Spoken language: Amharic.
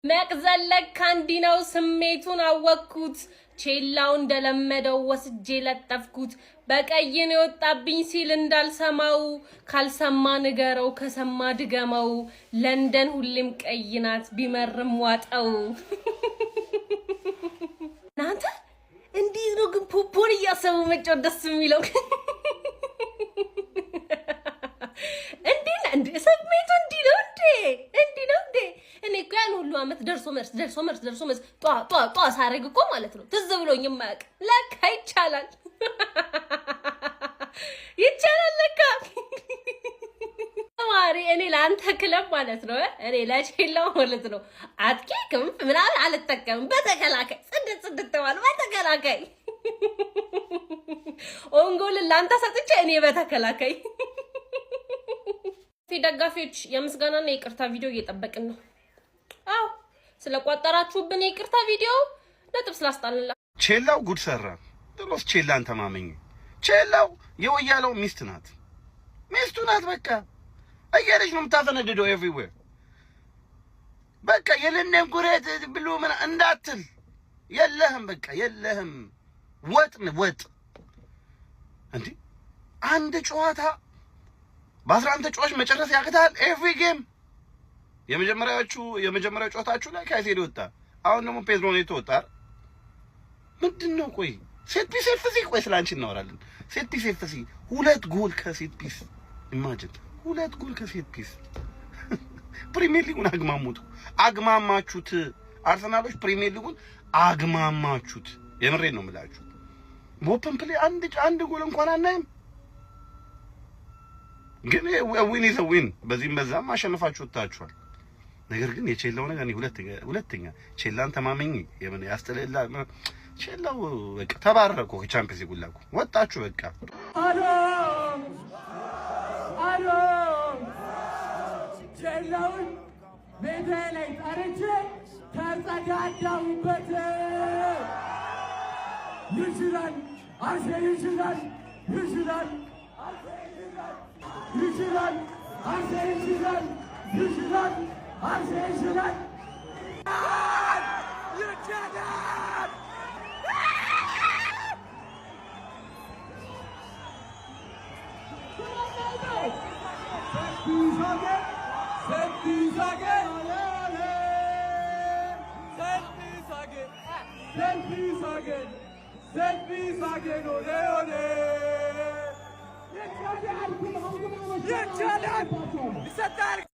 መቅዘለክ ካንዲናው ስሜቱን አወኩት ቼላው እንደለመደው ወስጄ ለጠፍኩት በቀይን የወጣብኝ ሲል እንዳልሰማው ካልሰማ ንገረው ከሰማ ድገመው ለንደን ሁሌም ቀይናት ቢመርም ዋጠው ናንተ እንዲህ ነው ግን ፖፖን ያሰው መጮህ ደስ የሚለው እንዴ ስሜቱ እንዲህ ነው እንዴ እኔ እኮ ያን ሁሉ አመት ደርሶ መርስ ጧ ሳረግ እኮ ማለት ነው ትዝ ብሎኝ ማያቅ ለካ ይቻላል ለካ ማሪ እኔ ላንተ ክለብ ማለት ነው እኔ ለቼላው ማለት ነው አጥቂ ክንፍ ምናምን አልተጠቀምም በተከላካይ ጽድት ተባለ በተከላካይ ኦንጎል ላንተ ሰጥቼ እኔ በተከላካይ ደጋፊዎች የምስጋናና የቅርታ ቪዲዮ እየጠበቅን ነው አው ስለቋጠራችሁብን የቅርታ ቪዲዮ ነጥብ ስላስጣልንላ ቼላው ጉድ ሰራ ድሮስ ቼላን ተማመኝ ቼላው የወያለው ሚስቱ ናት በቃ አየረሽ ነው የምታፈነድደው ኤቭሪዌር በቃ የለንም ጉሬት ብሎ ምን እንዳትል የለህም ወጥ እንዴ አንድ ጨዋታ በ11 ተጫዋች መጨረስ ያቅታል ኤቭሪ ጌም የመጀመሪያው ጨዋታችሁ ላይ ካይሴዶ ወጣ አሁን ደግሞ ፔድሮ ኔቶ ወጣ ምንድነው ቆይ ሴት ፒስ ኤፍሲ ቆይ ስላንቺ እናወራለን ሴት ፒስ ኤፍሲ 2 ጎል ከሴት ፒስ ኢማጂን 2 ጎል ከሴት ፒስ ፕሪሚየር ሊጉን አግማማችሁት አርሰናሎች ፕሪሚየር ሊጉን አግማማችሁት የምሬን ነው የምላችሁ በኦፕን ፕሌይ አንድ ጎል እንኳን አናይም ግን ዊን ኢዝ ዊን በዚህም በዛም አሸንፋችሁ ወጣችኋል ነገር ግን የቼላው ነገር እኔ ሁለተኛ ቼላን ተማመኝ የምን ያስተለላ ቼላው በቃ ተባረኩ ከቻምፒየንስ ሊግ ላኩ ወጣችሁ በቃ አሎ ቼላው ሜዳ ላይ ጠርቼ ተጸዳዳሁበት ይችላል ይችላል ይቻላል ይሰጣል